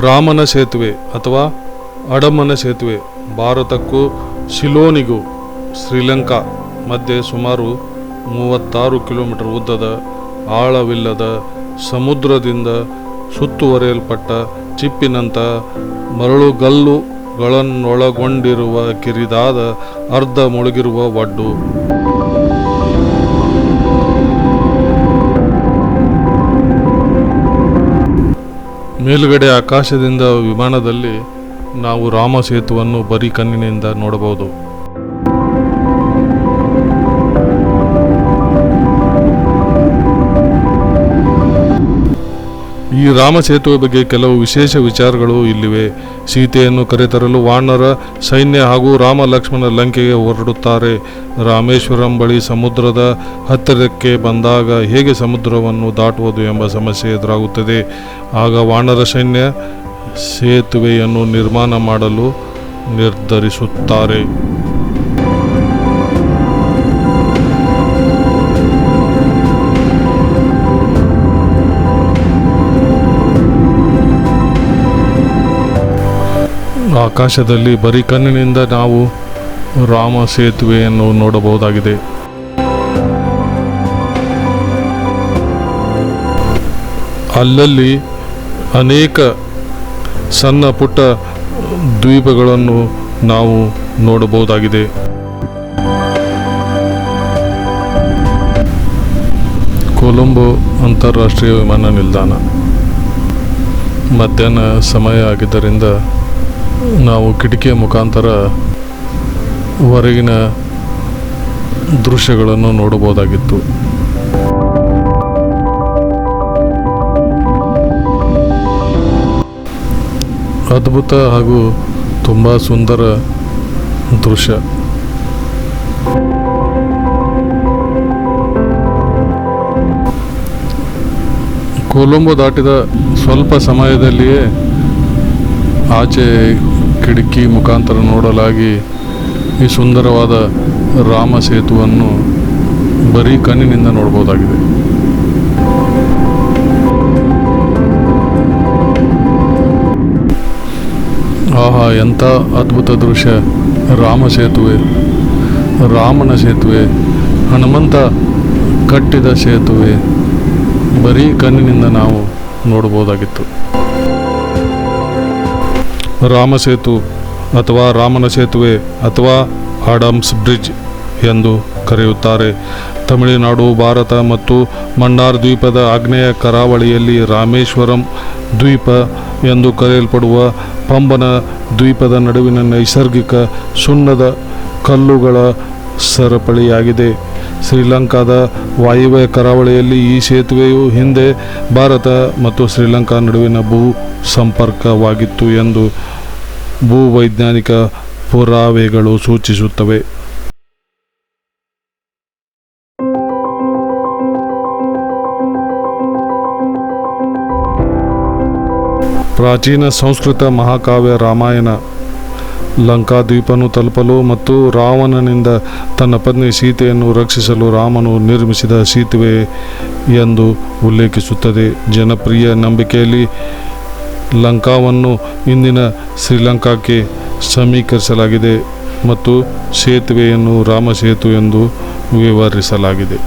ರಾಮನ ಸೇತುವೆ ಅಥವಾ ಅಡಮ್ಮನ ಸೇತುವೆ ಭಾರತಕ್ಕೂ ಸಿಲೋನಿಗೂ ಶ್ರೀಲಂಕಾ ಮಧ್ಯೆ ಸುಮಾರು 36 ಕಿಲೋಮೀಟರ್ ಉದ್ದದ ಆಳವಿಲ್ಲದ ಸಮುದ್ರದಿಂದ ಸುತ್ತುವರಿಯಲ್ಪಟ್ಟ ಚಿಪ್ಪಿನಂಥ ಮರಳುಗಲ್ಲುಗಳನ್ನೊಳಗೊಂಡಿರುವ ಕಿರಿದಾದ ಅರ್ಧ ಮುಳುಗಿರುವ ಒಡ್ಡು. ಮೇಲುಗಡೆ ಆಕಾಶದಿಂದ ವಿಮಾನದಲ್ಲಿ ನಾವು ರಾಮ ಸೇತುವನ್ನು ಬರೀ ಕಣ್ಣಿನಿಂದ ನೋಡಬಹುದು. ಈ ರಾಮ ಸೇತುವೆ ಬಗ್ಗೆ ಕೆಲವು ವಿಶೇಷ ವಿಚಾರಗಳು ಇಲ್ಲಿವೆ. ಸೀತೆಯನ್ನು ಕರೆತರಲು ವಾನರ ಸೈನ್ಯ ಹಾಗೂ ರಾಮ ಲಕ್ಷ್ಮಣ ಲಂಕೆಗೆ ಹೊರಡುತ್ತಾರೆ. ರಾಮೇಶ್ವರಂ ಬಳಿ ಸಮುದ್ರದ ಹತ್ತಿರಕ್ಕೆ ಬಂದಾಗ ಹೇಗೆ ಸಮುದ್ರವನ್ನು ದಾಟುವುದು ಎಂಬ ಸಮಸ್ಯೆ ಎದುರಾಗುತ್ತದೆ. ಆಗ ವಾನರ ಸೈನ್ಯ ಸೇತುವೆಯನ್ನು ನಿರ್ಮಾಣ ಮಾಡಲು ನಿರ್ಧರಿಸುತ್ತಾರೆ. ಆಕಾಶದಲ್ಲಿ ಬರೀ ಕಣ್ಣಿನಿಂದ ನಾವು ರಾಮ ಸೇತುವೆಯನ್ನು ನೋಡಬಹುದಾಗಿದೆ. ಅಲ್ಲಲ್ಲಿ ಅನೇಕ ಸಣ್ಣ ಪುಟ್ಟ ದ್ವೀಪಗಳನ್ನು ನಾವು ನೋಡಬಹುದಾಗಿದೆ. ಕೊಲಂಬೋ ಅಂತಾರಾಷ್ಟ್ರೀಯ ವಿಮಾನ ನಿಲ್ದಾಣ. ಮಧ್ಯಾಹ್ನ ಸಮಯ ಆಗಿದ್ದರಿಂದ ನಾವು ಕಿಟಕಿಯ ಮುಖಾಂತರ ಹೊರಗಿನ ದೃಶ್ಯಗಳನ್ನು ನೋಡಬಹುದಾಗಿತ್ತು. ಅದ್ಭುತ ಹಾಗೂ ತುಂಬ ಸುಂದರ ದೃಶ್ಯ. ಕೊಲಂಬೋ ದಾಟಿದ ಸ್ವಲ್ಪ ಸಮಯದಲ್ಲಿಯೇ ಆಚೆ ಕಿಟಕಿ ಮುಖಾಂತರ ನೋಡಲಾಗಿ ಈ ಸುಂದರವಾದ ರಾಮ ಸೇತುವನ್ನು ಬರೀ ಕಣ್ಣಿನಿಂದ ನೋಡಬಹುದಾಗಿದೆ. ಆಹಾ, ಎಂಥ ಅದ್ಭುತ ದೃಶ್ಯ! ರಾಮ ಸೇತುವೆ, ರಾಮನ ಸೇತುವೆ, ಹನುಮಂತ ಕಟ್ಟಿದ ಸೇತುವೆ ಬರೀ ಕಣ್ಣಿನಿಂದ ನಾವು ನೋಡಬಹುದಾಗಿತ್ತು. ರಾಮ ಸೇತು ಅಥವಾ ರಾಮನ ಸೇತುವೆ ಅಥವಾ ಆಡಮ್ಸ್ ಬ್ರಿಡ್ಜ್ ಎಂದು ಕರೆಯುತ್ತಾರೆ. ತಮಿಳುನಾಡು, ಭಾರತ ಮತ್ತು ಮನ್ನಾರ್ ದ್ವೀಪದ ಆಗ್ನೇಯ ಕರಾವಳಿಯಲ್ಲಿ ರಾಮೇಶ್ವರಂ ದ್ವೀಪ ಎಂದು ಕರೆಯಲ್ಪಡುವ ಪಂಬನ ದ್ವೀಪದ ನಡುವಿನ ನೈಸರ್ಗಿಕ ಸುಣ್ಣದ ಕಲ್ಲುಗಳ ಸರಪಳಿಯಾಗಿದೆ. ಶ್ರೀಲಂಕಾದ ವಾಯುವ್ಯ ಕರಾವಳಿಯಲ್ಲಿ ಈ ಸೇತುವೆಯು ಹಿಂದೆ ಭಾರತ ಮತ್ತು ಶ್ರೀಲಂಕಾ ನಡುವಿನ ಭೂ ಸಂಪರ್ಕವಾಗಿತ್ತು ಎಂದು ಭೂವೈಜ್ಞಾನಿಕ ಪುರಾವೆಗಳು ಸೂಚಿಸುತ್ತವೆ. ಪ್ರಾಚೀನ ಸಂಸ್ಕೃತ ಮಹಾಕಾವ್ಯ ರಾಮಾಯಣ ಲಂಕಾದ್ವೀಪನ್ನು ತಲುಪಲು ಮತ್ತು ರಾವಣನಿಂದ ತನ್ನ ಪತ್ನಿ ಸೀತೆಯನ್ನು ರಕ್ಷಿಸಲು ರಾಮನು ನಿರ್ಮಿಸಿದ ಸೇತುವೆ ಎಂದು ಉಲ್ಲೇಖಿಸುತ್ತದೆ. ಜನಪ್ರಿಯ ನಂಬಿಕೆಯಲ್ಲಿ ಲಂಕಾವನ್ನು ಇಂದಿನ ಶ್ರೀಲಂಕಾಕ್ಕೆ ಸಮೀಕರಿಸಲಾಗಿದೆ ಮತ್ತು ಸೇತುವೆಯನ್ನು ರಾಮ ಸೇತು ಎಂದು ವಿವರಿಸಲಾಗಿದೆ.